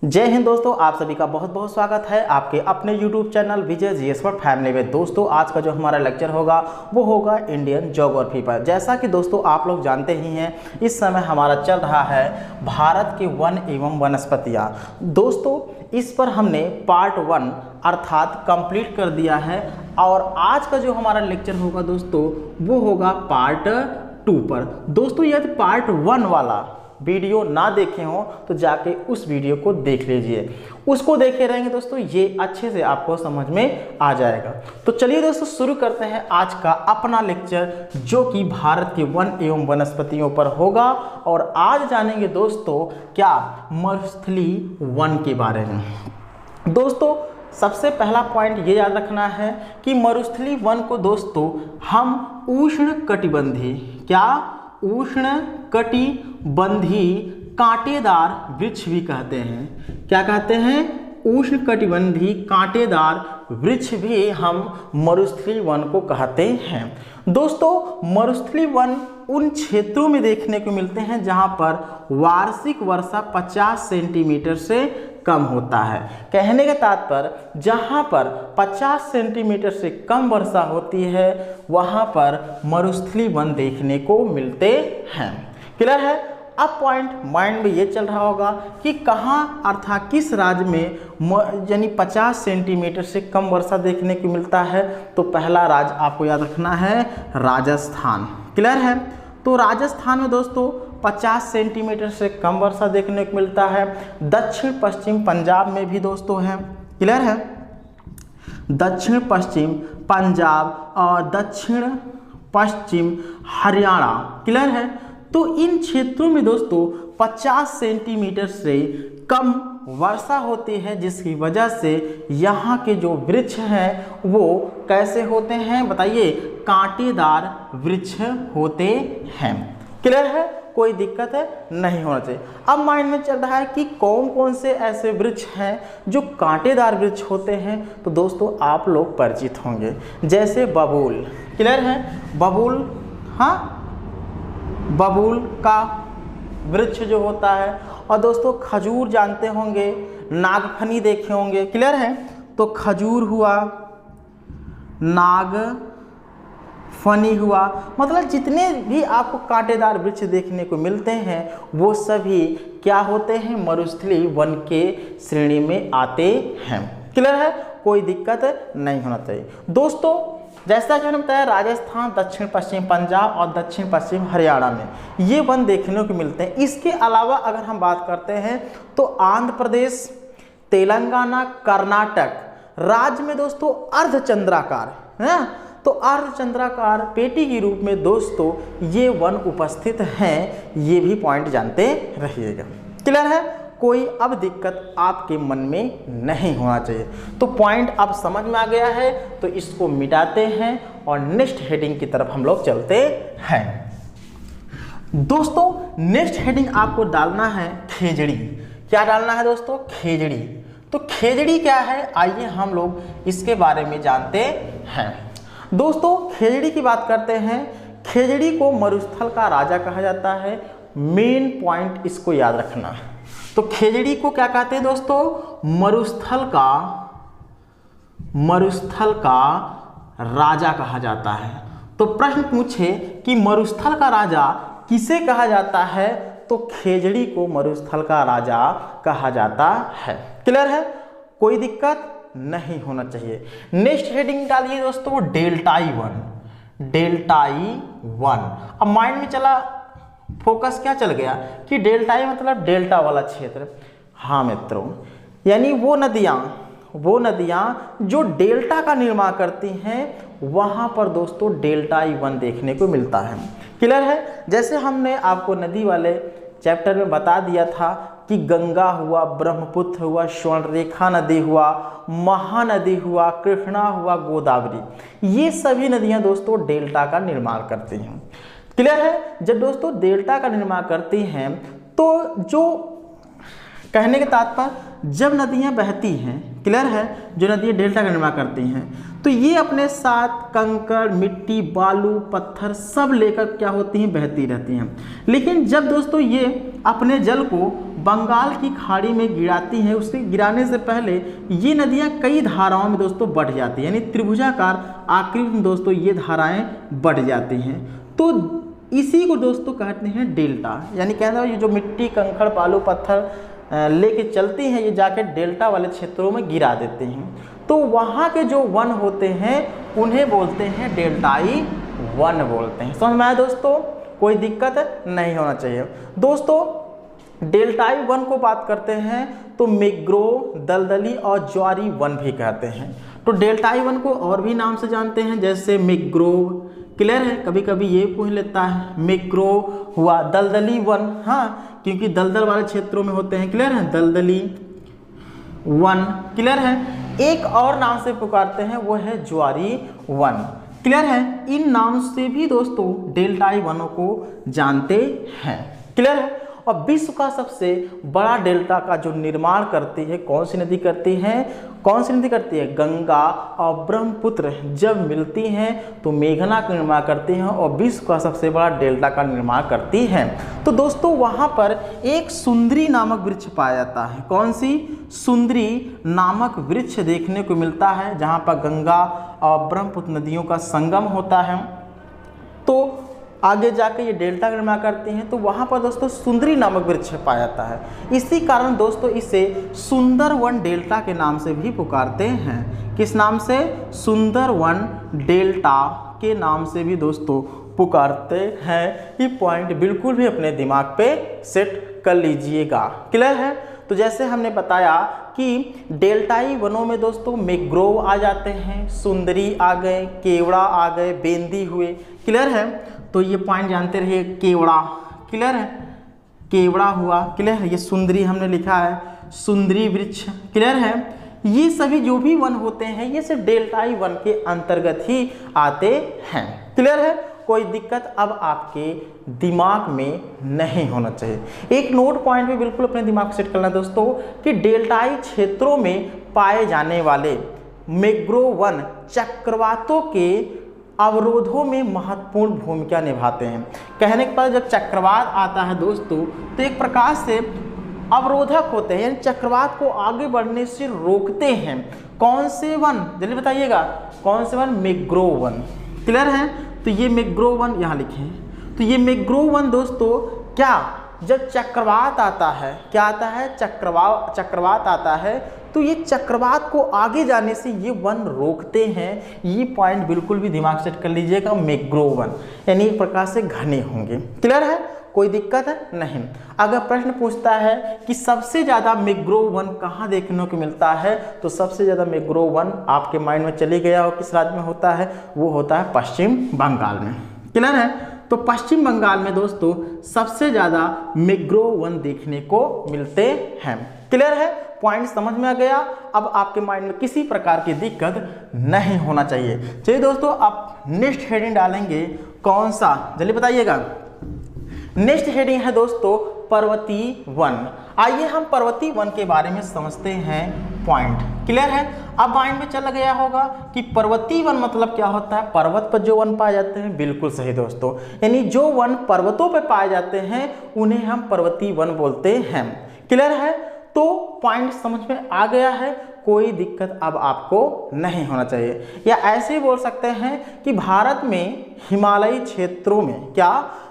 जय हिंद दोस्तों, आप सभी का बहुत बहुत स्वागत है आपके अपने YouTube channel Vijay GS for family में। दोस्तों आज का जो हमारा लेक्चर होगा वो होगा इंडियन ज्योग्राफी पर। जैसा कि दोस्तों आप लोग जानते ही हैं, इस समय हमारा चल रहा है भारत के वन एवं वनस्पतियाँ। दोस्तों इस पर हमने पार्ट 1 अर्थात कंप्लीट कर दिया है और आज का जो हमारा लेक्चर होगा दोस्तों वो होगा पार्ट 2 पर। दोस्तों यदि पार्ट 1 वाला वीडियो ना देखे हो तो जाके उस वीडियो को देख लीजिए, उसको देखे रहेंगे दोस्तों, ये अच्छे से आपको समझ में आ जाएगा। तो चलिए दोस्तों शुरू करते हैं आज का अपना लेक्चर, जो कि भारत के वन एवं वनस्पतियों पर होगा। और आज जानेंगे दोस्तों क्या, मरुस्थलीय वन के बारे में। दोस्तों सबसे पहला पॉइंट ये याद रखना है कि मरुस्थलीय वन को दोस्तों हम उष्णकटिबंधीय, क्या उष्णकटिबंधीय कांटेदार वृक्ष भी कहते हैं। क्या कहते हैं? उष्णकटिबंधीय कांटेदार वृक्ष भी हम मरुस्थलीय वन को कहते हैं। दोस्तों मरुस्थलीय वन उन क्षेत्रों में देखने को मिलते हैं जहां पर वार्षिक वर्षा 50 सेंटीमीटर से कम होता है। कहने का तात्पर्य जहां पर 50 सेंटीमीटर से कम वर्षा होती है वहां पर मरुस्थलीय वन देखने को मिलते हैं। क्लियर है? अब पॉइंट माइंड में ये चल रहा होगा कि कहाँ अर्थात किस राज्य में यानी 50 सेंटीमीटर से कम वर्षा देखने को मिलता है। तो पहला राज्य आपको याद रखना है राजस्थान। क्लियर है? तो राजस्थान में दोस्तों 50 सेंटीमीटर से कम वर्षा देखने को मिलता है। दक्षिण पश्चिम पंजाब में भी दोस्तों है। क्लियर है? दक्षिण पश्चिम पंजाब और दक्षिण पश्चिम हरियाणा। क्लियर है? तो इन क्षेत्रों में दोस्तों 50 सेंटीमीटर से कम वर्षा होती है, जिसकी वजह से यहाँ के जो वृक्ष हैं वो कैसे होते हैं बताइए? कांटेदार वृक्ष होते हैं। क्लियर है? कोई दिक्कत है नहीं होना चाहिए। अब माइंड में चल रहा है कि कौन कौन से ऐसे वृक्ष हैं जो कांटेदार वृक्ष होते हैं। तो दोस्तों आप लोग परिचित होंगे, जैसे बबूल। क्लियर है? बबूल, हाँ बबूल का वृक्ष जो होता है। और दोस्तों खजूर जानते होंगे, नागफनी देखे होंगे। क्लियर है? तो खजूर हुआ, नागफनी हुआ, मतलब जितने भी आपको कांटेदार वृक्ष देखने को मिलते हैं वो सभी क्या होते हैं? मरुस्थलीय वन के श्रेणी में आते हैं। क्लियर है? कोई दिक्कत नहीं होना चाहिए। दोस्तों जैसा कि मैंने बताया, राजस्थान, दक्षिण पश्चिम पंजाब और दक्षिण पश्चिम हरियाणा में ये वन देखने को मिलते हैं। इसके अलावा अगर हम बात करते हैं तो आंध्र प्रदेश, तेलंगाना, कर्नाटक राज्य में दोस्तों अर्धचंद्राकार है, तो अर्धचंद्राकार पेटी के रूप में दोस्तों ये वन उपस्थित हैं। ये भी पॉइंट जानते रहिएगा। क्लियर है? कोई अब दिक्कत आपके मन में नहीं होना चाहिए। तो पॉइंट अब समझ में आ गया है, तो इसको मिटाते हैं और नेक्स्ट हेडिंग की तरफ हम लोग चलते हैं। दोस्तों नेक्स्ट हेडिंग आपको डालना है खेजड़ी। क्या डालना है दोस्तों? खेजड़ी। तो खेजड़ी क्या है, आइए हम लोग इसके बारे में जानते हैं। दोस्तों खेजड़ी की बात करते हैं। खेजड़ी को मरुस्थल का राजा कहा जाता है। मेन पॉइंट इसको याद रखना है। तो खेजड़ी को क्या कहते हैं दोस्तों? मरुस्थल का राजा कहा जाता है। तो प्रश्न पूछे कि मरुस्थल का राजा किसे कहा जाता है, तो खेजड़ी को मरुस्थल का राजा कहा जाता है। क्लियर है? कोई दिक्कत नहीं होना चाहिए। नेक्स्ट हेडिंग डालिए दोस्तों डेल्टाई वन। डेल्टाई वन। अब माइंड में चला फोकस क्या चल गया कि डेल्टाई मतलब डेल्टा वाला क्षेत्र। हाँ मित्रों, यानी वो नदियाँ जो डेल्टा का निर्माण करती हैं वहाँ पर दोस्तों डेल्टाई वन देखने को मिलता है। क्लियर है? जैसे हमने आपको नदी वाले चैप्टर में बता दिया था कि गंगा हुआ, ब्रह्मपुत्र हुआ, स्वर्णरेखा नदी हुआ, महानदी हुआ, कृष्णा हुआ, गोदावरी, ये सभी नदियाँ दोस्तों डेल्टा का निर्माण करती हैं। क्लियर है? जब दोस्तों डेल्टा का निर्माण करती हैं तो जो कहने के तात्पर्य जब नदियां बहती हैं, क्लियर है, जो नदियां डेल्टा का निर्माण करती हैं तो ये अपने साथ कंकड़, मिट्टी, बालू, पत्थर सब लेकर क्या होती हैं? बहती रहती हैं। लेकिन जब दोस्तों ये अपने जल को बंगाल की खाड़ी में गिराती हैं, उसके गिराने से पहले ये नदियाँ कई धाराओं में दोस्तों बढ़ जाती हैं, यानी त्रिभुजाकार आकृति में दोस्तों ये धाराएं बढ़ जाती हैं। तो इसी को दोस्तों कहते हैं डेल्टा, यानी कहना ये जो मिट्टी कंकड़ बालू पत्थर लेके चलती हैं ये जाके डेल्टा वाले क्षेत्रों में गिरा देते हैं। तो वहाँ के जो वन होते हैं उन्हें बोलते हैं डेल्टाई वन बोलते हैं। समझ में आया दोस्तों, कोई दिक्कत नहीं होना चाहिए। दोस्तों डेल्टाई वन को बात करते हैं तो मैंग्रोव, दलदली और ज्वारी वन भी कहते हैं। तो डेल्टाई वन को और भी नाम से जानते हैं, जैसे मैंग्रोव, क्लियर है, कभी कभी ये पूछ लेता है मैंग्रोव हुआ, दलदली वन, हाँ क्योंकि दलदल वाले क्षेत्रों में होते हैं, क्लियर है, दलदली वन, क्लियर है। एक और नाम से पुकारते हैं वो है ज्वारी वन, क्लियर है। इन नाम से भी दोस्तों डेल्टाई वनों को जानते हैं, क्लियर है। और विश्व का सबसे बड़ा डेल्टा का जो निर्माण करती है कौन सी नदी करती है, कौन सी नदी करती है, गंगा और ब्रह्मपुत्र जब मिलती हैं तो मेघना का निर्माण करती हैं और विश्व का सबसे बड़ा डेल्टा का निर्माण करती हैं। तो दोस्तों वहाँ पर एक सुंदरी नामक वृक्ष पाया जाता है। कौन सी, सुंदरी नामक वृक्ष देखने को मिलता है जहाँ पर गंगा और ब्रह्मपुत्र नदियों का संगम होता है। तो आगे जाके ये डेल्टा का निर्माण करते हैं, तो वहाँ पर दोस्तों सुंदरी नामक वृक्ष पाया जाता है। इसी कारण दोस्तों इसे सुंदरवन डेल्टा के नाम से भी पुकारते हैं। किस नाम से, सुंदरवन डेल्टा के नाम से भी दोस्तों पुकारते हैं। ये पॉइंट बिल्कुल भी अपने दिमाग पे सेट कर लीजिएगा, क्लियर है। तो जैसे हमने बताया कि डेल्टाई वनों में दोस्तों मैंग्रोव आ जाते हैं, सुंदरी आ गए, केवड़ा आ गए, बेंदी हुए, क्लियर है। तो ये पॉइंट जानते रहिए, केवड़ा, क्लियर है, केवड़ा हुआ, क्लियर है। ये सुंदरी हमने लिखा है, सुंदरी वृक्ष, क्लियर है। ये सभी जो भी वन होते हैं ये सिर्फ डेल्टाई वन के अंतर्गत ही आते हैं, क्लियर है। कोई दिक्कत अब आपके दिमाग में नहीं होना चाहिए। एक नोट पॉइंट भी बिल्कुल अपने दिमाग को सेट करना दोस्तों कि डेल्टाई क्षेत्रों में पाए जाने वाले मैंग्रोव वन चक्रवातों के अवरोधों में महत्वपूर्ण भूमिका निभाते हैं। कहने के बाद जब चक्रवात आता है दोस्तों तो एक प्रकार से अवरोधक होते हैं, यानी चक्रवात को आगे बढ़ने से रोकते हैं। कौन से वन, जल्दी बताइएगा, कौन से वन, मैंग्रोव वन, क्लियर है। तो ये मैंग्रोव वन यहाँ लिखे हैं। तो ये मैंग्रोव वन दोस्तों क्या, जब चक्रवात आता है, क्या आता है, चक्रवात आता है तो ये चक्रवात को आगे जाने से ये वन रोकते हैं। ये पॉइंट बिल्कुल भी दिमाग सेट कर लीजिएगा, मैंग्रोव वन यानी एक प्रकार से घने होंगे, क्लियर है, कोई दिक्कत है नहीं। अगर प्रश्न पूछता है कि सबसे ज़्यादा मैंग्रोव वन कहाँ देखने को मिलता है तो सबसे ज़्यादा मैंग्रोव वन आपके माइंड में चली गया हो किस राज्य में होता है, वो होता है पश्चिम बंगाल में, क्लियर है। तो पश्चिम बंगाल में दोस्तों सबसे ज़्यादा मैंग्रोव वन देखने को मिलते हैं, क्लियर है। पॉइंट समझ में आ गया। अब आपके माइंड में किसी प्रकार की दिक्कत नहीं होना चाहिए। चलिए दोस्तों अब नेक्स्ट हेडिंग डालेंगे, कौन सा, जल्दी बताइएगा। नेक्स्ट हेडिंग है दोस्तों पर्वतीय वन। आइए हम पर्वतीय वन के बारे में समझते हैं पॉइंट, क्लियर है। अब माइंड में चला गया होगा कि पर्वतीय वन मतलब क्या होता है, पर्वत पर जो वन पाए जाते हैं, बिल्कुल सही दोस्तों, यानी जो वन पर्वतों पर पाए जाते हैं उन्हें हम पर्वतीय वन बोलते हैं, क्लियर है। तो पॉइंट समझ में आ गया है, कोई दिक्कत अब आपको नहीं होना चाहिए। या ऐसे बोल सकते हैं कि भारत में हिमालयी क्षेत्रों में, क्या,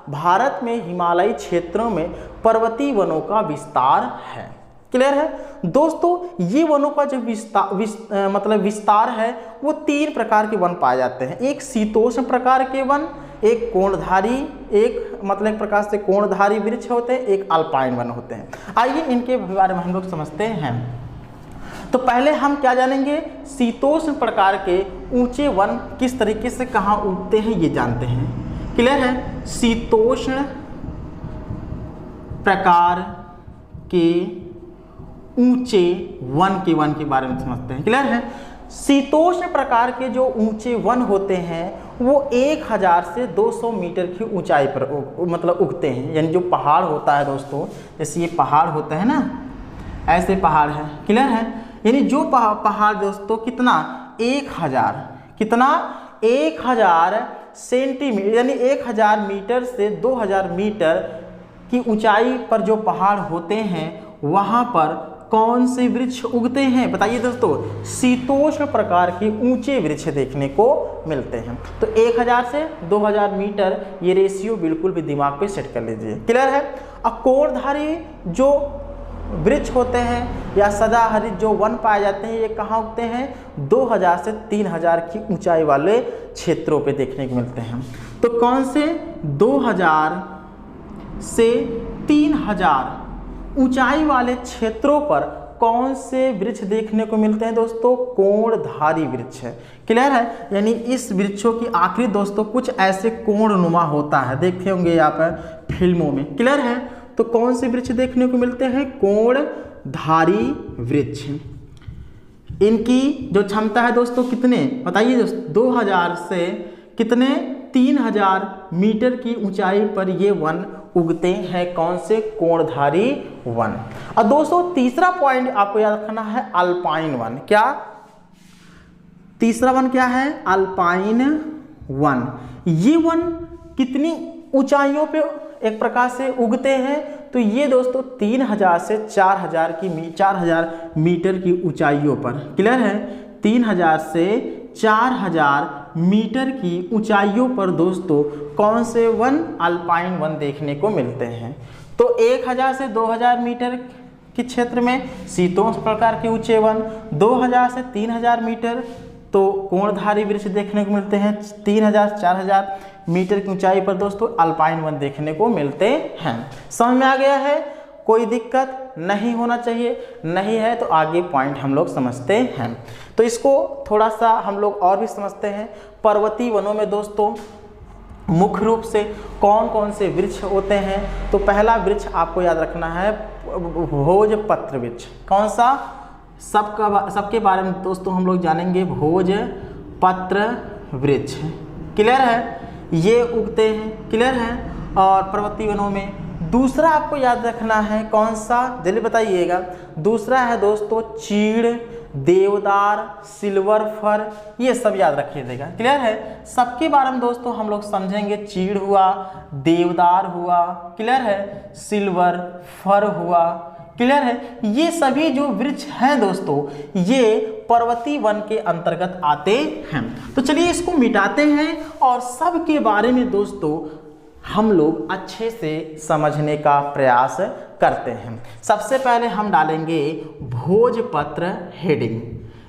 भारत में हिमालयी क्षेत्रों में पर्वतीय वनों का विस्तार है, क्लियर है दोस्तों। ये वनों का जो विस्तार है वो 3 प्रकार के वन पाए जाते हैं। एक शीतोष्ण प्रकार के वन, एक कोणधारी, एक मतलब एक प्रकार से कोणधारी वृक्ष होते हैं, एक अल्पाइन वन होते हैं। आइए इनके बारे में हम लोग समझते हैं। तो पहले हम क्या जानेंगे, शीतोष्ण प्रकार के ऊंचे वन किस तरीके से कहाँ उगते हैं ये जानते हैं, क्लियर है। शीतोष्ण प्रकार के ऊंचे वन के बारे में समझते हैं, क्लियर है। शीतोष्ण प्रकार के जो ऊंचे वन होते हैं वो 1000 से 200 मीटर की ऊंचाई पर मतलब उगते हैं, यानी जो पहाड़ होता है दोस्तों, जैसे ये पहाड़ होता है ना, ऐसे पहाड़ है, क्लियर है। यानी जो पहाड़ दोस्तों कितना, 1000, कितना, 1000 सेंटीमीटर, यानी 1000 मीटर से 2000 मीटर की ऊंचाई पर जो पहाड़ होते हैं वहां पर कौन से वृक्ष उगते हैं? बताइए दोस्तों, शीतोष्ण प्रकार के ऊंचे वृक्ष देखने को मिलते हैं। तो 1000 से 2000 मीटर ये रेशियो बिल्कुल भी दिमाग पे सेट कर लीजिए। क्लियर है? अब कोणधारी जो वृक्ष होते हैं या सदाहरित जो वन पाए जाते हैं, ये कहाँ उगते हैं? 2000 से 3000 की ऊंचाई वाले क्षेत्रों पे देखने को मिलते हैं। तो कौन से 2000 से 3000 ऊंचाई वाले क्षेत्रों पर कौन से वृक्ष देखने को मिलते हैं दोस्तों? कोणधारी वृक्ष है। क्लियर है? यानी इस वृक्षों की आकृति दोस्तों कुछ ऐसे कोणनुमा होता है, देखे होंगे यहाँ पर फिल्मों में। क्लियर है? तो कौन से वृक्ष देखने को मिलते हैं? कोणधारी वृक्ष। इनकी जो क्षमता है दोस्तों कितने बताइए दोस्तों? 2000 से कितने 3000 मीटर की ऊंचाई पर ये वन उगते हैं। कौन से? कोणधारी वन। और दोस्तों तीसरा पॉइंट आपको याद रखना है अल्पाइन वन। क्या? तीसरा वन क्या है? Alpine one. ये वन कितनी ऊंचाइयों पे एक प्रकार से उगते हैं? तो ये दोस्तों 3000 से 4000 मीटर की ऊंचाइयों पर। क्लियर है? 3000 से 4000 मीटर की ऊंचाइयों पर दोस्तों कौन से वन? अल्पाइन वन देखने को मिलते हैं। तो 1000 से 2000 मीटर के क्षेत्र में शीतोष्ण प्रकार के ऊंचे वन, 2000 से 3000 मीटर तो कोणधारी वृक्ष देखने को मिलते हैं, 3000-4000 मीटर की ऊंचाई पर दोस्तों अल्पाइन वन देखने को मिलते हैं। समझ में आ गया है? कोई दिक्कत नहीं होना चाहिए। नहीं है तो आगे पॉइंट हम लोग समझते हैं। तो इसको थोड़ा सा हम लोग और भी समझते हैं। पर्वतीय वनों में दोस्तों मुख्य रूप से कौन कौन से वृक्ष होते हैं? तो पहला वृक्ष आपको याद रखना है भोजपत्र वृक्ष। कौन सा? सबके बारे में दोस्तों हम लोग जानेंगे। भोजपत्र वृक्ष। क्लियर है? ये उगते हैं। क्लियर है? और पर्वतीय वनों में। दूसरा आपको याद रखना है कौन सा? जल्दी बताइएगा। दूसरा है दोस्तों चीड़, देवदार, सिल्वर फर, ये सब याद रखिएगा। क्लियर है? सबके बारे में दोस्तों हम लोग समझेंगे। चीड़ हुआ, देवदार हुआ, क्लियर है, सिल्वर फर हुआ। क्लियर है? ये सभी जो वृक्ष हैं दोस्तों ये पर्वतीय वन के अंतर्गत आते हैं। तो चलिए इसको मिटाते हैं और सबके बारे में दोस्तों हम लोग अच्छे से समझने का प्रयास करते हैं। सबसे पहले हम डालेंगे भोजपत्र हेडिंग,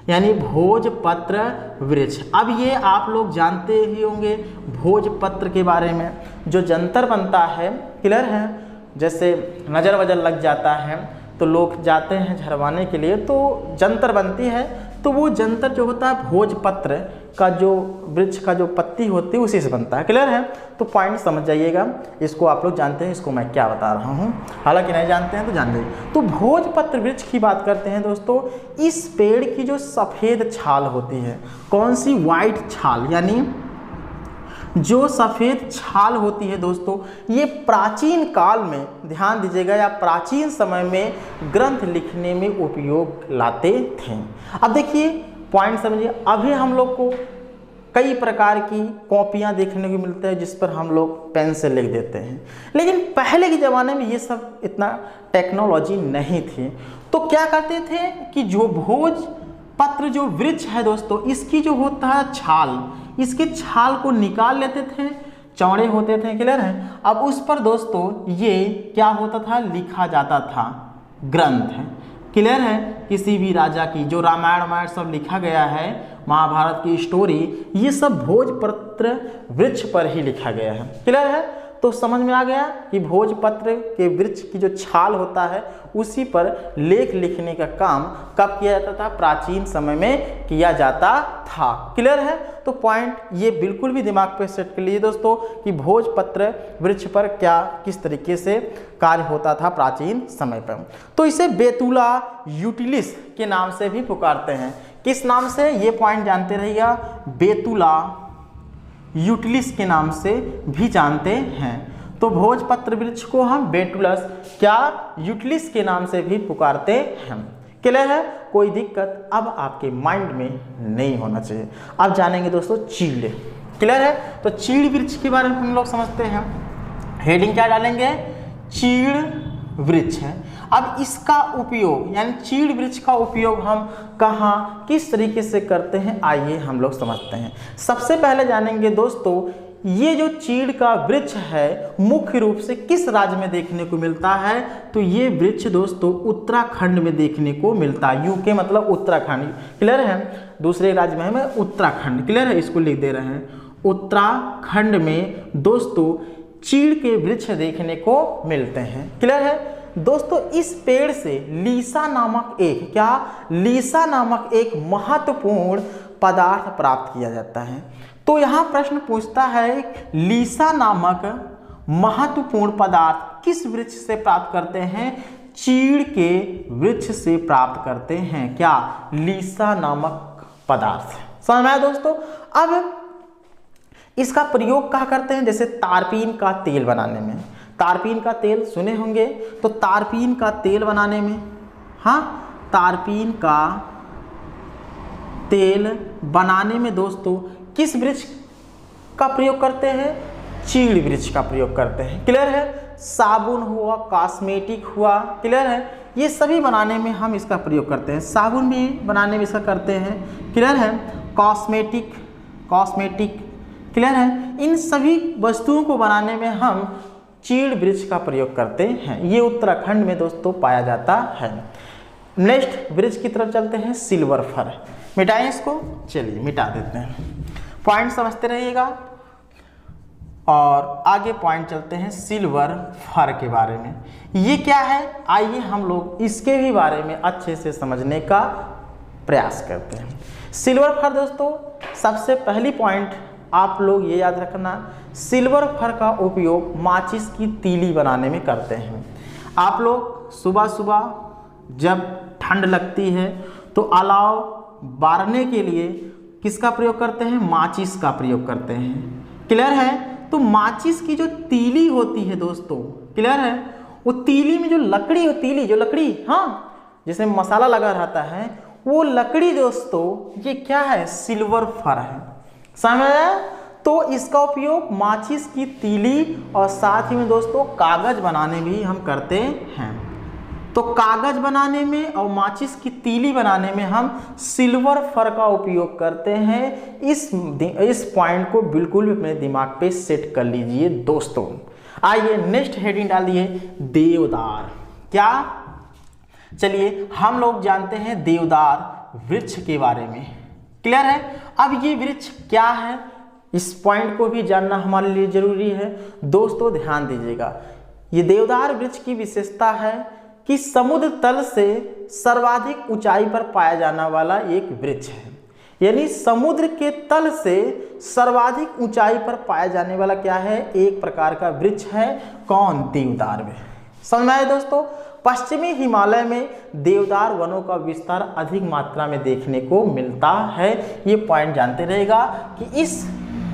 यानी भोजपत्र वृक्ष। अब ये आप लोग जानते ही होंगे भोजपत्र के बारे में। जो जंतर बनता है, क्लियर है, जैसे नज़र वजर लग जाता है तो लोग जाते हैं झरवाने के लिए, तो जंतर बनती है। तो वो जंतर जो होता है भोजपत्र का जो वृक्ष का जो पत्ती होती है उसी से बनता है। क्लियर है? तो पॉइंट समझ जाइएगा। इसको आप लोग जानते हैं, इसको मैं क्या बता रहा हूँ, हालांकि नहीं जानते हैं तो जान लीजिए। तो भोजपत्र वृक्ष की बात करते हैं दोस्तों। इस पेड़ की जो सफ़ेद छाल होती है, कौन सी? वाइट छाल, यानी जो सफ़ेद छाल होती है दोस्तों, ये प्राचीन काल में, ध्यान दीजिएगा, या प्राचीन समय में ग्रंथ लिखने में उपयोग लाते थे। अब देखिए पॉइंट समझिए। अभी हम लोग को कई प्रकार की कॉपियाँ देखने को मिलते हैं जिस पर हम लोग पेन से लिख देते हैं, लेकिन पहले के ज़माने में ये सब इतना टेक्नोलॉजी नहीं थी। तो क्या करते थे कि जो भोजपत्र जो वृक्ष है दोस्तों, इसकी जो होता है छाल, इसके छाल को निकाल लेते थे, चौड़े होते थे। क्लियर है? अब उस पर दोस्तों ये क्या होता था? लिखा जाता था ग्रंथ। क्लियर है? किसी भी राजा की जो रामायण सब लिखा गया है, महाभारत की स्टोरी, ये सब भोजपत्र वृक्ष पर ही लिखा गया है। क्लियर है? तो समझ में आ गया कि भोजपत्र के वृक्ष की जो छाल होता है उसी पर लेख लिखने का काम कब किया जाता था? प्राचीन समय में किया जाता था। क्लियर है? तो पॉइंट ये बिल्कुल भी दिमाग पे सेट कर लीजिए दोस्तों कि भोजपत्र वृक्ष पर क्या किस तरीके से कार्य होता था प्राचीन समय पर। तो इसे बेतुला यूटिलिस के नाम से भी पुकारते हैं। किस नाम से? ये पॉइंट जानते रहिएगा, बेतुला यूटिलिस के नाम से भी जानते हैं। तो भोजपत्र वृक्ष को हम बेटुलस क्या यूटिलिस के नाम से भी पुकारते हैं। क्लियर है? कोई दिक्कत अब आपके माइंड में नहीं होना चाहिए। अब जानेंगे दोस्तों चीड़। क्लियर है? तो चीड़ वृक्ष के बारे में हम लोग समझते हैं। हेडिंग क्या डालेंगे? चीड़ वृक्ष है। अब इसका उपयोग यानी चीड़ वृक्ष का उपयोग हम कहाँ किस तरीके से करते हैं, आइए हम लोग समझते हैं। सबसे पहले जानेंगे दोस्तों, ये जो चीड़ का वृक्ष है मुख्य रूप से किस राज्य में देखने को मिलता है, तो ये वृक्ष दोस्तों उत्तराखंड में देखने को मिलता है। यूके मतलब उत्तराखंड, क्लियर है। दूसरे राज्य में है उत्तराखंड, क्लियर है, इसको लिख दे रहे हैं। उत्तराखंड में दोस्तों चीड़ के वृक्ष देखने को मिलते हैं, क्लियर है दोस्तों। इस पेड़ से लीसा नामक एक महत्वपूर्ण पदार्थ प्राप्त किया जाता है। तो यहाँ प्रश्न पूछता है लीसा नामक महत्वपूर्ण पदार्थ किस वृक्ष से प्राप्त करते हैं, चीड़ के वृक्ष से प्राप्त करते हैं, क्या लीसा नामक पदार्थ। समझ में आया दोस्तों। अब इसका प्रयोग कहाँ करते हैं, जैसे तारपीन का तेल बनाने में, तारपीन का तेल सुने होंगे, तो तारपीन का तेल बनाने में, हाँ तारपीन का तेल बनाने में दोस्तों किस वृक्ष का प्रयोग करते हैं, चीड़ वृक्ष का प्रयोग करते हैं, क्लियर है। साबुन हुआ, कॉस्मेटिक हुआ, क्लियर है, ये सभी बनाने में हम इसका प्रयोग करते हैं। साबुन भी बनाने में इसका करते हैं, क्लियर है। कॉस्मेटिक क्लियर है। इन सभी वस्तुओं को बनाने में हम चीड़ वृक्ष का प्रयोग करते हैं। ये उत्तराखंड में दोस्तों पाया जाता है। नेक्स्ट वृक्ष की तरफ चलते हैं, सिल्वर फर। मिटाएं इसको, चलिए मिटा देते हैं। पॉइंट समझते रहिएगा और आगे पॉइंट चलते हैं सिल्वर फर के बारे में। ये क्या है, आइए हम लोग इसके भी बारे में अच्छे से समझने का प्रयास करते हैं। सिल्वर फर दोस्तों, सबसे पहली पॉइंट आप लोग ये याद रखना, सिल्वर फर का उपयोग माचिस की तीली बनाने में करते हैं। आप लोग सुबह सुबह जब ठंड लगती है तो अलाव बारने के लिए किसका प्रयोग करते हैं, माचिस का प्रयोग करते हैं, क्लियर है। तो माचिस की जो तीली होती है दोस्तों, क्लियर है, वो तीली में जो लकड़ी होती, हाँ जिसमें मसाला लगा रहता है, वो लकड़ी दोस्तों ये क्या है, सिल्वर फर है, समझ आया। तो इसका उपयोग माचिस की तीली और साथ ही में दोस्तों कागज बनाने भी हम करते हैं। तो कागज बनाने में और माचिस की तीली बनाने में हम सिल्वर फर का उपयोग करते हैं। इस पॉइंट को बिल्कुल भी अपने दिमाग पे सेट कर लीजिए दोस्तों। आइए नेक्स्ट हेडिंग डालिए, देवदार। क्या, चलिए हम लोग जानते हैं देवदार वृक्ष के बारे में, क्लियर है। अब ये वृक्ष क्या है, इस पॉइंट को भी जानना हमारे लिए जरूरी है दोस्तों, ध्यान दीजिएगा। ये देवदार वृक्ष की विशेषता है कि समुद्र तल से सर्वाधिक ऊंचाई पर पाया जाने वाला एक वृक्ष है। यानी समुद्र के तल से सर्वाधिक ऊंचाई पर पाया जाने वाला क्या है, एक प्रकार का वृक्ष है, कौन, देवदार में। समझ में आए दोस्तों। पश्चिमी हिमालय में देवदार वनों का विस्तार अधिक मात्रा में देखने को मिलता है। ये पॉइंट जानते रहेगा कि इस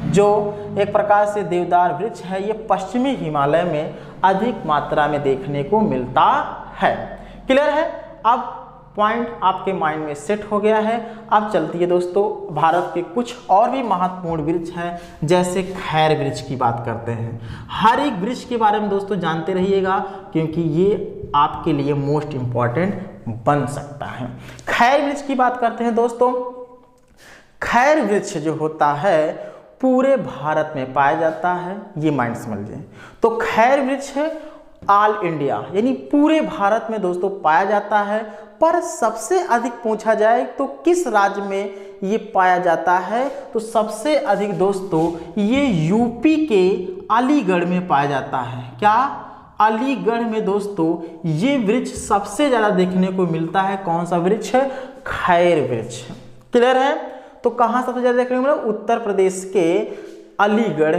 जो एक प्रकार से देवदार वृक्ष है ये पश्चिमी हिमालय में अधिक मात्रा में देखने को मिलता है, क्लियर है। अब पॉइंट आपके माइंड में सेट हो गया है। अब चलती है दोस्तों भारत के कुछ और भी महत्वपूर्ण वृक्ष हैं, जैसे खैर वृक्ष की बात करते हैं। हर एक वृक्ष के बारे में दोस्तों जानते रहिएगा क्योंकि ये आपके लिए मोस्ट इंपॉर्टेंट बन सकता है। खैर वृक्ष की बात करते हैं दोस्तों। खैर वृक्ष जो होता है पूरे भारत में पाया जाता है, ये माइंड समझिए। तो खैर वृक्ष है ऑल इंडिया यानी पूरे भारत में दोस्तों पाया जाता है, पर सबसे अधिक पूछा जाए तो किस राज्य में ये पाया जाता है, तो सबसे अधिक दोस्तों ये यूपी के अलीगढ़ में पाया जाता है। क्या, अलीगढ़ में दोस्तों ये वृक्ष सबसे ज़्यादा देखने को मिलता है। कौन सा वृक्ष है, खैर वृक्ष, क्लियर है। तो कहाँ सबसे ज़्यादा देखने को मिला, उत्तर प्रदेश के अलीगढ़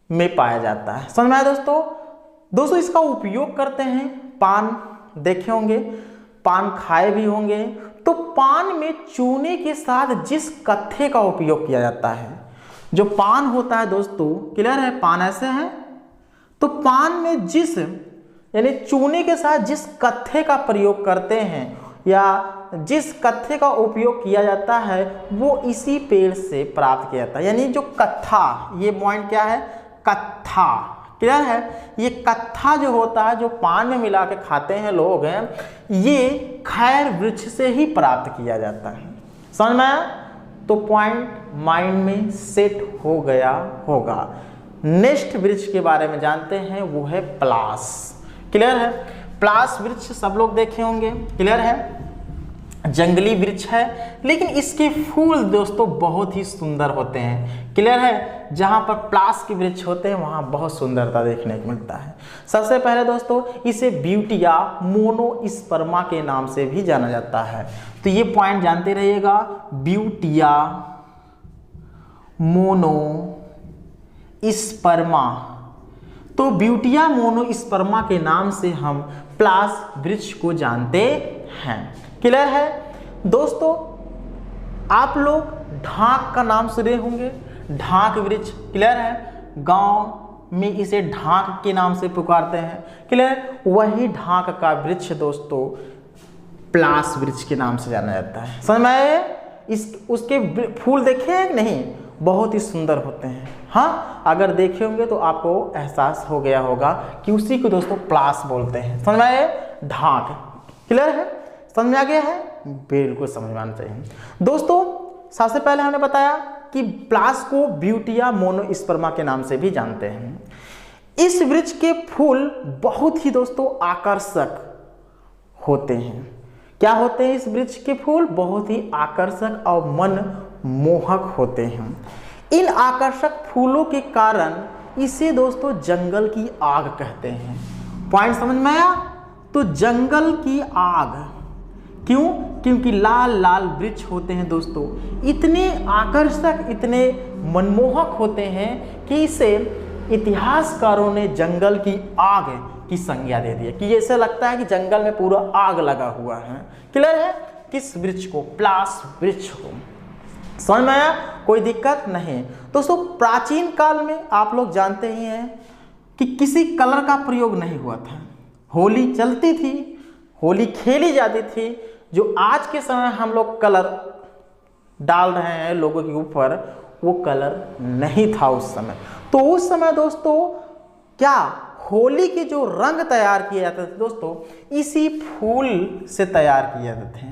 में पाया जाता है। समझ में आया दोस्तों इसका उपयोग करते हैं, पान देखे होंगे, पान खाए भी होंगे। तो पान में चूने के साथ जिस कत्थे का उपयोग किया जाता है, जो पान होता है दोस्तों, क्लियर है, पान ऐसे है, तो पान में जिस यानी चूने के साथ जिस कत्थे का प्रयोग करते हैं या जिस कत्थे का उपयोग किया जाता है वो इसी पेड़ से प्राप्त किया जाता है। यानी जो कत्था, ये पॉइंट क्या है, कत्था, क्लियर है। ये कत्था जो होता है, जो पान में मिला के खाते हैं लोग हैं, ये खैर वृक्ष से ही प्राप्त किया जाता है। समझ में आया? तो पॉइंट माइंड में सेट हो गया होगा। नेक्स्ट वृक्ष के बारे में जानते हैं, वो है पलाश। क्लियर है। पलाश वृक्ष सब लोग देखे होंगे। क्लियर है। जंगली वृक्ष है, लेकिन इसके फूल दोस्तों बहुत ही सुंदर होते हैं। क्लियर है। जहां पर पलाश के वृक्ष होते हैं वहां बहुत सुंदरता देखने को मिलता है। सबसे पहले दोस्तों इसे ब्यूटिया मोनोस्पर्मा के नाम से भी जाना जाता है। तो ये पॉइंट जानते रहिएगा, ब्यूटिया मोनोस्पर्मा। तो ब्यूटिया मोनोस्पर्मा के नाम से हम पलाश वृक्ष को जानते हैं। क्लियर है। दोस्तों आप लोग ढाक का नाम सुने होंगे, ढाक वृक्ष। क्लियर है। गांव में इसे ढाक के नाम से पुकारते हैं। क्लियर। वही ढाक का वृक्ष दोस्तों पलाश वृक्ष के नाम से जाना जाता है। समझ में आए? उसके फूल देखे हैं कि नहीं? बहुत ही सुंदर होते हैं। हाँ, अगर देखे होंगे तो आपको एहसास हो गया होगा कि उसी को दोस्तों पलाश बोलते हैं। समझ में आए? ढाक। क्लियर है। समझ में आ गया है? बिल्कुल समझ में आना चाहिए। दोस्तों सबसे पहले हमने बताया कि पलाश को ब्यूटिया मोनोस्पर्मा के नाम से भी जानते हैं। इस वृक्ष के फूल बहुत ही दोस्तों आकर्षक होते हैं। क्या होते हैं? इस वृक्ष के फूल बहुत ही आकर्षक और मन मोहक होते हैं। इन आकर्षक फूलों के कारण इसे दोस्तों जंगल की आग कहते हैं। पॉइंट समझ में आया? तो जंगल की आग क्यों? क्योंकि लाल लाल वृक्ष होते हैं दोस्तों, इतने आकर्षक, इतने मनमोहक होते हैं कि इसे इतिहासकारों ने जंगल की आग की संज्ञा दे दी है, कि ऐसा लगता है कि जंगल में पूरा आग लगा हुआ है। क्लियर है। किस वृक्ष को? पलाश वृक्ष को। समझ में आया? कोई दिक्कत नहीं। दोस्तों प्राचीन काल में आप लोग जानते ही हैं कि किसी कलर का प्रयोग नहीं हुआ था। होली चलती थी, होली खेली जाती थी। जो आज के समय हम लोग कलर डाल रहे हैं लोगों के ऊपर, वो कलर नहीं था उस समय। तो उस समय दोस्तों क्या होली के जो रंग तैयार किए जाते थे दोस्तों, इसी फूल से तैयार किए जाते थे।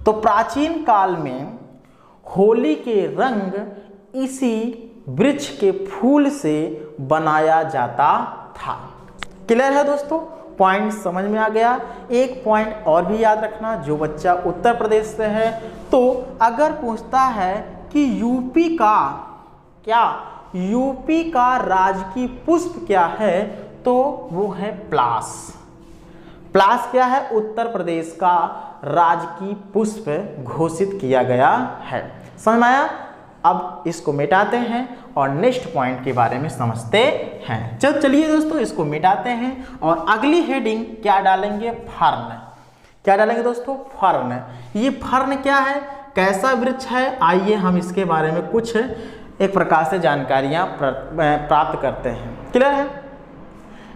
तो प्राचीन काल में होली के रंग इसी वृक्ष के फूल से बनाया जाता था। क्लियर है दोस्तों? पॉइंट समझ में आ गया। एक पॉइंट और भी याद रखना, जो बच्चा उत्तर प्रदेश से है तो अगर पूछता है कि यूपी का राजकीय पुष्प क्या है, तो वो है पलाश। पलाश क्या है? उत्तर प्रदेश का राजकीय पुष्प घोषित किया गया है। समझ में आया? अब इसको मिटाते हैं और नेक्स्ट पॉइंट के बारे में समझते हैं। चलिए दोस्तों इसको मिटाते हैं और अगली हेडिंग क्या डालेंगे? फर्न। क्या डालेंगे दोस्तों? फर्न। ये फर्न क्या है? कैसा वृक्ष है? आइए हम इसके बारे में कुछ एक प्रकार से जानकारियां प्राप्त करते हैं। क्लियर है।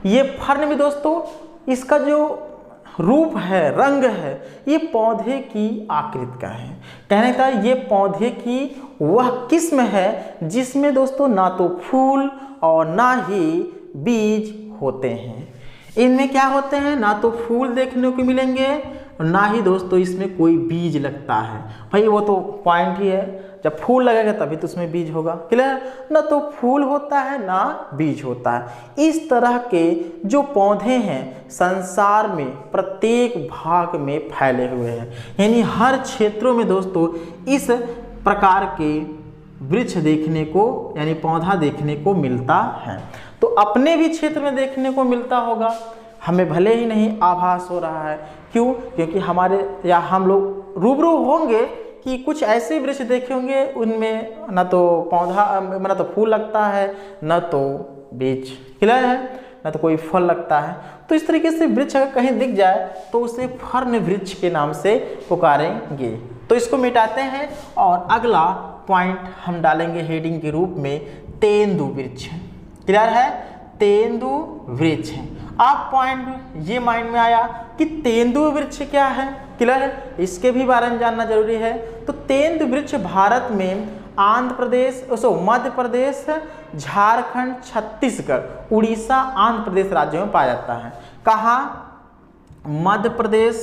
ये फर्न भी दोस्तों इसका जो रूप है, रंग है, ये पौधे की आकृति का है। कहने का ये पौधे की वह किस्म है जिसमें दोस्तों ना तो फूल और ना ही बीज होते हैं। इनमें क्या होते हैं? ना तो फूल देखने को मिलेंगे, ना ही दोस्तों इसमें कोई बीज लगता है। भाई वो तो पॉइंट ही है, जब फूल लगेगा तभी तो उसमें बीज होगा। क्लियर? ना तो फूल होता है ना बीज होता है। इस तरह के जो पौधे हैं संसार में प्रत्येक भाग में फैले हुए हैं, यानी हर क्षेत्रों में दोस्तों इस प्रकार के वृक्ष देखने को, यानी पौधा देखने को मिलता है। तो अपने भी क्षेत्र में देखने को मिलता होगा, हमें भले ही नहीं आभास हो रहा है। क्यों? क्योंकि हमारे या हम लोग रूबरू होंगे कि कुछ ऐसे वृक्ष देखे होंगे उनमें न तो पौधा, न तो फूल लगता है, न तो बीज। क्लियर है? न तो कोई फल लगता है। तो इस तरीके से वृक्ष अगर कहीं दिख जाए तो उसे फर्न वृक्ष के नाम से पुकारेंगे। तो इसको मिटाते हैं और अगला पॉइंट हम डालेंगे हेडिंग के रूप में तेंदु वृक्ष। क्लियर है? तेंदु वृक्ष। आप पॉइंट ये माइंड में आया कि तेंदु वृक्ष क्या है। क्लियर है? इसके भी बारे में जानना जरूरी है। तो तेंदु वृक्ष भारत में आंध्र प्रदेश, मध्य प्रदेश, झारखंड, छत्तीसगढ़, उड़ीसा, आंध्र प्रदेश राज्यों में पाया जाता है। कहाँ? मध्य प्रदेश,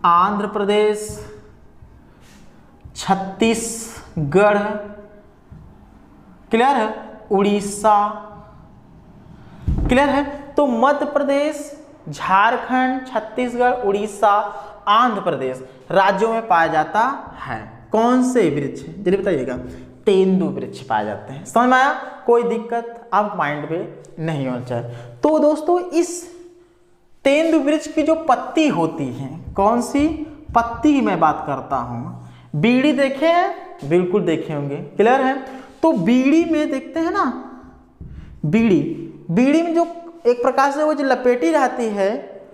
आंध्र प्रदेश, छत्तीसगढ़, क्लियर है, उड़ीसा, क्लियर है। तो मध्य प्रदेश, झारखंड, छत्तीसगढ़, उड़ीसा, आंध्र प्रदेश राज्यों में पाया जाता है। कौन से वृक्ष? जल्दी बताइएगा। तेंदु वृक्ष पाए जाते हैं। समझ में आया? कोई दिक्कत अब माइंड में नहीं होना चाहिए। तो दोस्तों इस तेंदु वृक्ष की जो पत्ती होती है, कौन सी पत्ती की मैं बात करता हूँ? बीड़ी देखे हैं? बिल्कुल देखे होंगे, क्लियर है। तो बीड़ी में देखते हैं ना, बीड़ी में जो एक प्रकार से वो जो लपेटी रहती है,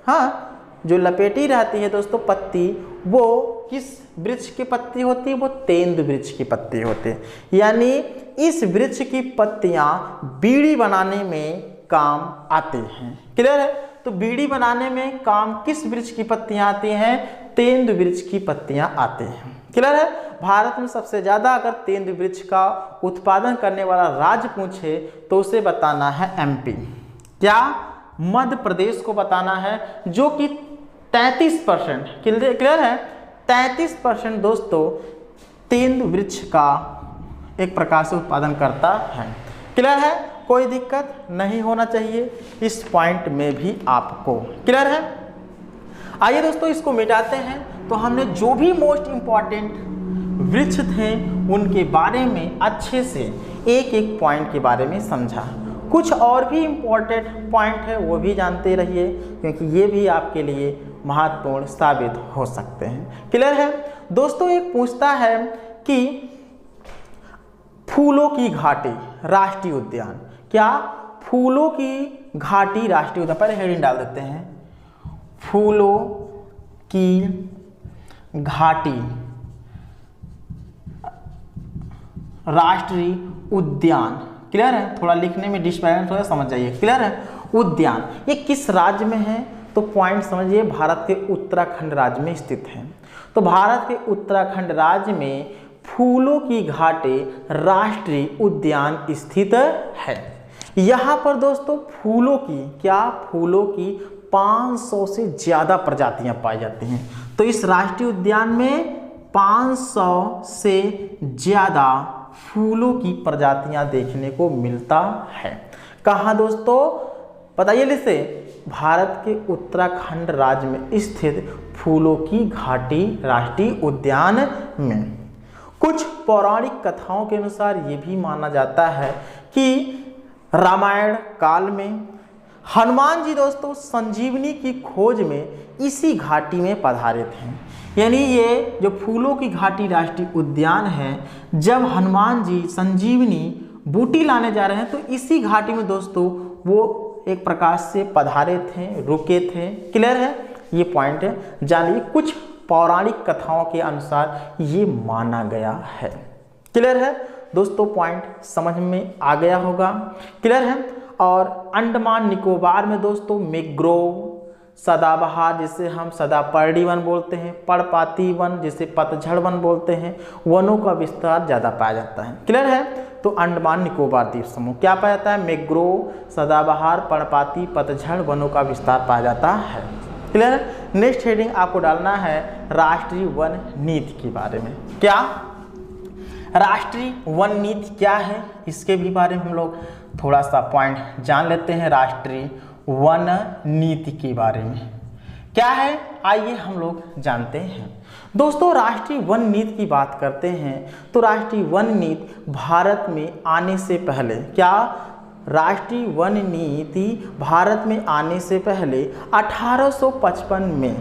हाँ, जो लपेटी रहती है दोस्तों पत्ती, वो किस वृक्ष की पत्ती होती है? वो तेंदु वृक्ष की पत्ती होती है। यानी इस वृक्ष की पत्तियां बीड़ी बनाने में काम आती हैं, क्लियर है। तो बीड़ी बनाने में काम किस वृक्ष की पत्तियां आती हैं? तेंदु वृक्ष की पत्तियां आती हैं, क्लियर है। भारत में सबसे ज्यादा अगर तेंदु वृक्ष का उत्पादन करने वाला राज्य पूछे तो उसे बताना है एमपी। क्या? मध्य प्रदेश को बताना है, जो कि 33%, क्लियर है, 33% दोस्तों तेंदु वृक्ष का एक प्रकार से उत्पादन करता है, क्लियर है। कोई दिक्कत नहीं होना चाहिए इस पॉइंट में भी आपको, क्लियर है। आइए दोस्तों इसको मिटाते हैं। तो हमने जो भी मोस्ट इंपॉर्टेंट वृक्ष थे उनके बारे में अच्छे से एक एक पॉइंट के बारे में समझा। कुछ और भी इम्पोर्टेंट पॉइंट है वो भी जानते रहिए, क्योंकि ये भी आपके लिए महत्वपूर्ण साबित हो सकते हैं, क्लियर है। दोस्तों एक पूछता है कि फूलों की घाटी राष्ट्रीय उद्यान, क्या फूलों की घाटी राष्ट्रीय उद्यान, पहले हेडिंग डाल देते हैं, फूलों की घाटी राष्ट्रीय उद्यान, क्लियर है। थोड़ा लिखने में डिस्टर्बेंस हो, समझ जाइए, क्लियर है। उद्यान ये किस राज्य में है? तो पॉइंट समझिए, भारत के उत्तराखंड राज्य में स्थित है। तो भारत के उत्तराखंड राज्य में फूलों की घाटी राष्ट्रीय उद्यान स्थित है। यहाँ पर दोस्तों फूलों की, क्या फूलों की 500 से ज़्यादा प्रजातियाँ पाई जाती हैं। तो इस राष्ट्रीय उद्यान में 500 से ज़्यादा फूलों की प्रजातियां देखने को मिलता है। कहाँ दोस्तों? बताइए लिसे, भारत के उत्तराखंड राज्य में स्थित फूलों की घाटी राष्ट्रीय उद्यान में। कुछ पौराणिक कथाओं के अनुसार ये भी माना जाता है कि रामायण काल में हनुमान जी दोस्तों संजीवनी की खोज में इसी घाटी में पधारे थे। यानी ये जो फूलों की घाटी राष्ट्रीय उद्यान है, जब हनुमान जी संजीवनी बूटी लाने जा रहे हैं तो इसी घाटी में दोस्तों वो एक प्रकार से पधारे थे, रुके थे, क्लियर है। ये पॉइंट है, जानिए कुछ पौराणिक कथाओं के अनुसार ये माना गया है, क्लियर है दोस्तों। पॉइंट समझ में आ गया होगा, क्लियर है। और अंडमान निकोबार में दोस्तों मैंग्रोव, सदाबहार जिसे हम सदापर्णी वन बोलते हैं, पर्णपाती वन जिसे पतझड़ वन बोलते हैं, वनों का विस्तार ज़्यादा पाया जाता है, क्लियर है। तो अंडमान निकोबार द्वीप समूह क्या पाया जाता है? मैंग्रोव, सदाबहार, पर्णपाती, पतझड़ वनों का विस्तार पाया जाता है, क्लियर है। नेक्स्ट हेडिंग आपको डालना है राष्ट्रीय वन नीति के बारे में। क्या राष्ट्रीय वन नीति क्या है, इसके भी बारे में हम लोग थोड़ा सा पॉइंट जान लेते हैं। राष्ट्रीय वन नीति के बारे में क्या है, आइए हम लोग जानते हैं। दोस्तों राष्ट्रीय वन नीति की बात करते हैं तो राष्ट्रीय वन नीति भारत में आने से पहले, क्या राष्ट्रीय वन नीति भारत में आने से पहले 1855 में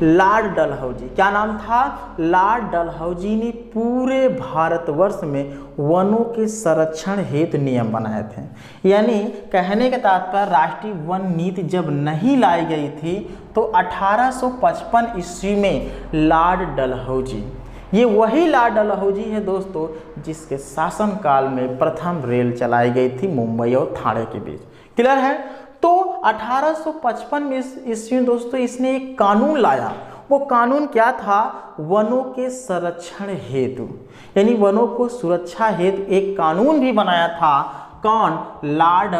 लॉर्ड डलहौजी, क्या नाम था? लॉर्ड डलहौजी ने पूरे भारतवर्ष में वनों के संरक्षण हेतु नियम बनाए थे। यानी कहने का तात्पर्य राष्ट्रीय वन नीति जब नहीं लाई गई थी तो 1855 ईस्वी में लॉर्ड डलहौजी, ये वही लॉर्ड डलहौजी है दोस्तों जिसके शासनकाल में प्रथम रेल चलाई गई थी मुंबई और ठाणे के बीच, क्लियर है। तो 1855 में ईस्वी में दोस्तों इसने एक कानून लाया, वो कानून क्या था? वनों के संरक्षण हेतु, यानी वनों को सुरक्षा हेतु एक कानून भी बनाया था। कौन? लॉर्ड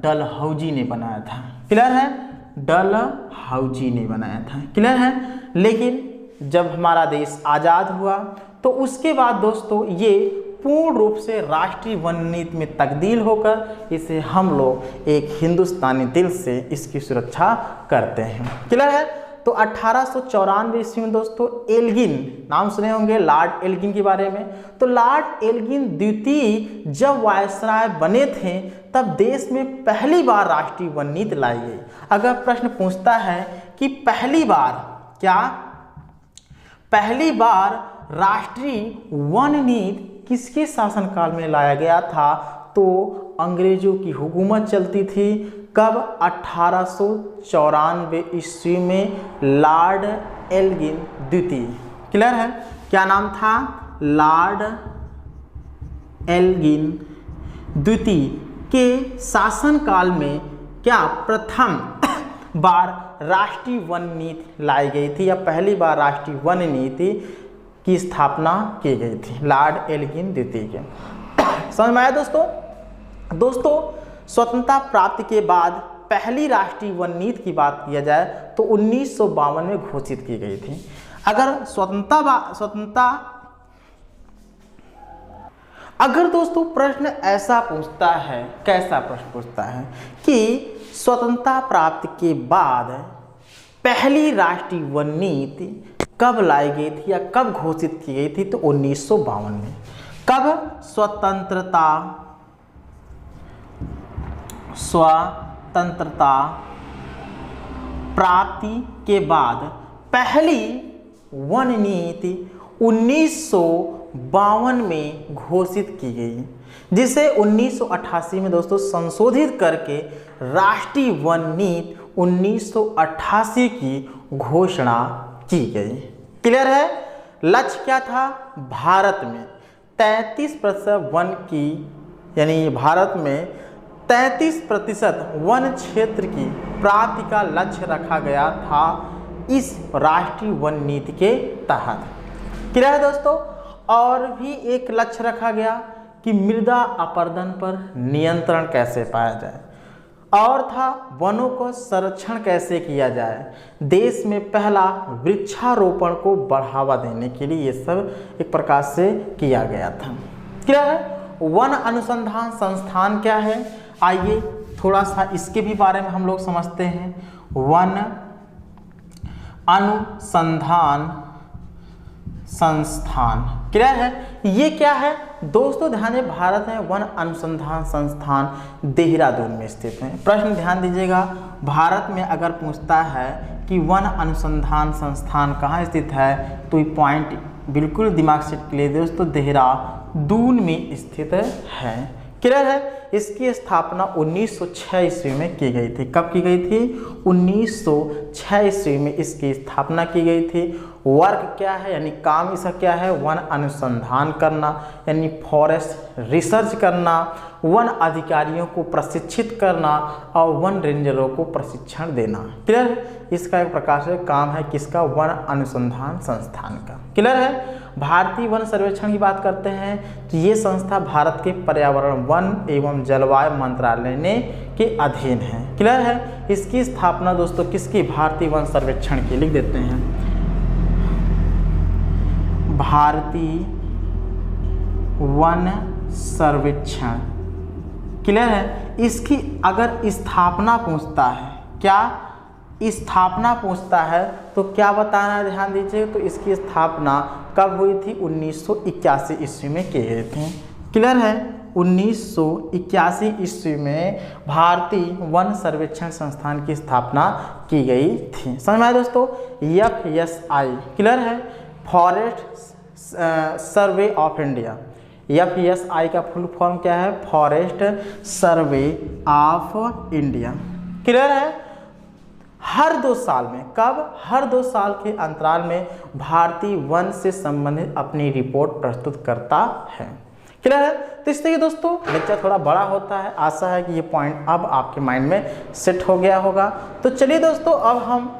डलहौजी ने बनाया था। क्लियर है? डलहौजी ने बनाया था। क्लियर है? लेकिन जब हमारा देश आज़ाद हुआ तो उसके बाद दोस्तों ये पूर्ण रूप से राष्ट्रीय वन नीति में तब्दील होकर इसे हम लोग एक हिंदुस्तानी दिल से इसकी सुरक्षा करते हैं। क्लियर है? तो 1894 ईस्वी में दोस्तों एल्गिन, नाम सुने होंगे लॉर्ड एल्गिन के बारे में। तो लॉर्ड एल्गिन द्वितीय जब वायसराय बने थे तब देश में पहली बार राष्ट्रीय वन नीति लाई गई। अगर प्रश्न पूछता है कि पहली बार, क्या पहली बार राष्ट्रीय वन नीति किसके शासनकाल में लाया गया था? तो अंग्रेजों की हुकूमत चलती थी। कब? 1894 ईस्वी में लॉर्ड एल्गिन द्वितीय। क्लियर है? क्या नाम था? लॉर्ड एल्गिन द्वितीय के शासनकाल में क्या प्रथम बार राष्ट्रीय वन नीति लाई गई थी, या पहली बार राष्ट्रीय वन नीति की स्थापना की गई थी लॉर्ड एल्गिन द्वितीय के। समझ में आया दोस्तों? स्वतंत्रता प्राप्ति के बाद पहली राष्ट्रीय वन नीति की बात किया जाए तो 1952 में घोषित की गई थी। अगर दोस्तों प्रश्न ऐसा पूछता है, कैसा प्रश्न पूछता है कि स्वतंत्रता प्राप्ति के बाद पहली राष्ट्रीय वन नीति कब लाई गई थी या कब घोषित की गई थी? तो 1952 में। कब? स्वतंत्रता प्राप्ति के बाद पहली वन नीति 1952 में घोषित की गई, जिसे 1988 में दोस्तों संशोधित करके राष्ट्रीय वन नीति 1988 की घोषणा की गई। क्लियर है? लक्ष्य क्या था? भारत में 33% वन की, यानी भारत में 33% वन क्षेत्र की प्राप्ति का लक्ष्य रखा गया था इस राष्ट्रीय वन नीति के तहत। क्लियर है दोस्तों? और भी एक लक्ष्य रखा गया कि मृदा अपरदन पर नियंत्रण कैसे पाया जाए, और था वनों को संरक्षण कैसे किया जाए, देश में पहला वृक्षारोपण को बढ़ावा देने के लिए ये सब एक प्रकार से किया गया था। क्या है? वन अनुसंधान संस्थान क्या है? आइए थोड़ा सा इसके भी बारे में हम लोग समझते हैं। वन अनुसंधान संस्थान क्या है? ये क्या है दोस्तों? ध्यान दें, भारत में वन अनुसंधान संस्थान देहरादून में स्थित है। प्रश्न ध्यान दीजिएगा, भारत में अगर पूछता है कि वन अनुसंधान संस्थान कहाँ स्थित है तो ये पॉइंट बिल्कुल दिमाग से क्लियर दोस्तों, देहरादून में स्थित है। क्लियर है? इसकी स्थापना 1906 ईस्वी में की गई थी। कब की गई थी? 1906 ईस्वी में इसकी स्थापना की गई थी। वर्क क्या है, यानी काम इसका क्या है? वन अनुसंधान करना, यानी फॉरेस्ट रिसर्च करना, वन अधिकारियों को प्रशिक्षित करना और वन रेंजरों को प्रशिक्षण देना। क्लियर? इसका एक प्रकार से काम है किसका? वन अनुसंधान संस्थान का। क्लियर है? भारतीय वन सर्वेक्षण की बात करते हैं तो ये संस्था भारत के पर्यावरण, वन एवं जलवायु मंत्रालय ने के अधीन है। क्लियर है? इसकी स्थापना दोस्तों किसकी? भारतीय वन सर्वेक्षण की। लिख देते हैं, भारतीय वन सर्वेक्षण। क्लियर है? इसकी अगर स्थापना पूछता है, क्या स्थापना पूछता है तो क्या बताना है? ध्यान दीजिए, तो इसकी स्थापना कब हुई थी? 1981 ईस्वी में की गई थी। क्लियर है? 1981 ईस्वी में भारतीय वन सर्वेक्षण संस्थान की स्थापना की गई थी। समझ में आया दोस्तों? FSI। क्लियर है? Forest survey of India. FSI का फुल फॉर्म क्या है? Forest survey of India. Clear है? हर 2 साल में, कब? हर 2 साल के अंतराल में भारतीय वन से संबंधित अपनी रिपोर्ट प्रस्तुत करता है। क्लियर है? तो इस तरीके दोस्तों लेक्चर थोड़ा बड़ा होता है। आशा है कि ये पॉइंट अब आपके माइंड में सेट हो गया होगा। तो चलिए दोस्तों, अब हम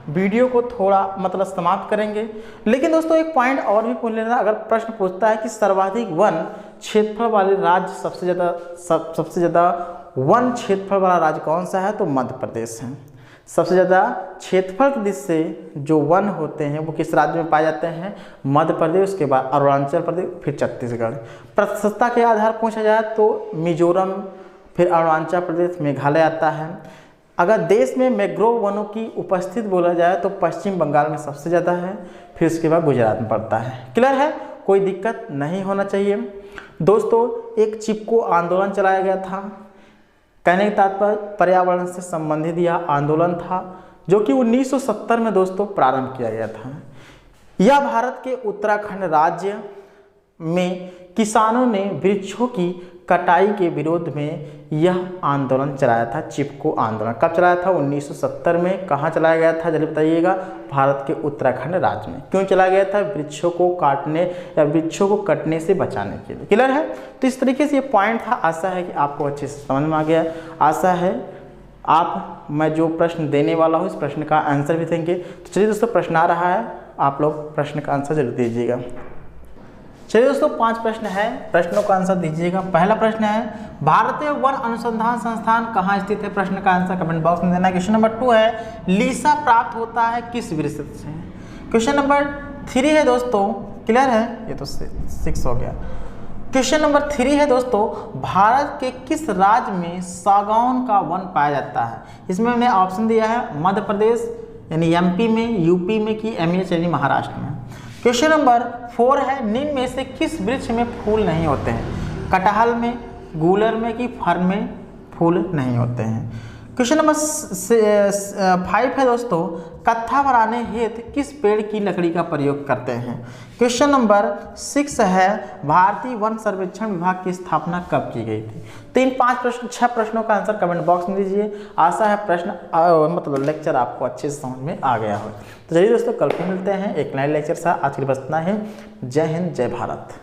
वीडियो को थोड़ा मतलब समाप्त करेंगे। लेकिन दोस्तों एक पॉइंट और भी पूछ लेना, अगर प्रश्न पूछता है कि सर्वाधिक वन क्षेत्रफल वाले राज्य सबसे ज़्यादा वन क्षेत्रफल वाला राज्य कौन सा है, तो मध्य प्रदेश है। सबसे ज़्यादा क्षेत्रफल की दृष्टि से जो वन होते हैं वो किस राज्य में पाए जाते हैं, मध्य प्रदेश, उसके बाद अरुणाचल प्रदेश, फिर छत्तीसगढ़। प्रतिशतता के आधार पूछा जाए तो मिजोरम, फिर अरुणाचल प्रदेश, मेघालय आता है। अगर देश में मैंग्रोव वनों की उपस्थिति बोला जाए तो पश्चिम बंगाल में सबसे ज़्यादा है, फिर उसके बाद गुजरात में पड़ता है। क्लियर है, कोई दिक्कत नहीं होना चाहिए। दोस्तों एक चिपको आंदोलन चलाया गया था, कहने का तात्पर्य पर्यावरण से संबंधित यह आंदोलन था जो कि 1970 में दोस्तों प्रारंभ किया गया था। यह भारत के उत्तराखंड राज्य में किसानों ने वृक्षों की कटाई के विरोध में यह आंदोलन चलाया था। चिपको आंदोलन कब चलाया था, 1970 में। कहाँ चलाया गया था जल्दी बताइएगा, भारत के उत्तराखंड राज्य में। क्यों चलाया गया था, वृक्षों को काटने या वृक्षों को कटने से बचाने के लिए। क्लियर है, तो इस तरीके से ये पॉइंट था। आशा है कि आपको अच्छे से समझ में आ गया। आशा है मैं जो प्रश्न देने वाला हूँ इस प्रश्न का आंसर भी देंगे। तो चलिए दोस्तों प्रश्न आ रहा है, आप लोग प्रश्न का आंसर जरूर दीजिएगा। चलिए दोस्तों 5 प्रश्न है, प्रश्नों का आंसर दीजिएगा। पहला प्रश्न है भारतीय वन अनुसंधान संस्थान कहाँ स्थित है, प्रश्न का आंसर कमेंट बॉक्स में देना। क्वेश्चन नंबर 2 है लीसा प्राप्त होता है किस वृक्ष से। क्वेश्चन नंबर 3 है दोस्तों, क्लियर है, ये तो 6 हो गया। क्वेश्चन नंबर 3 है दोस्तों, भारत के किस राज्य में सागौन का वन पाया जाता है। इसमें मैंने ऑप्शन दिया है मध्य प्रदेश यानी एमपी में, यूपी में कि एमएच यानी महाराष्ट्र में। क्वेश्चन नंबर 4 है निम्न में से किस वृक्ष में फूल नहीं होते हैं, कटहल में, गूलर में कि फर में फूल नहीं होते हैं। क्वेश्चन नंबर 5 है दोस्तों कत्था बनाने हेतु किस पेड़ की लकड़ी का प्रयोग करते हैं। क्वेश्चन नंबर 6 है भारतीय वन सर्वेक्षण विभाग की स्थापना कब की गई थी। तो इन 6 प्रश्नों का आंसर कमेंट बॉक्स में दीजिए। आशा है प्रश्न मतलब लेक्चर आपको अच्छे से समझ में आ गया हो। तो चलिए दोस्तों कल फिर मिलते हैं एक नए लेक्चर से। आज के लिए बस इतना है। जय हिंद, जय भारत।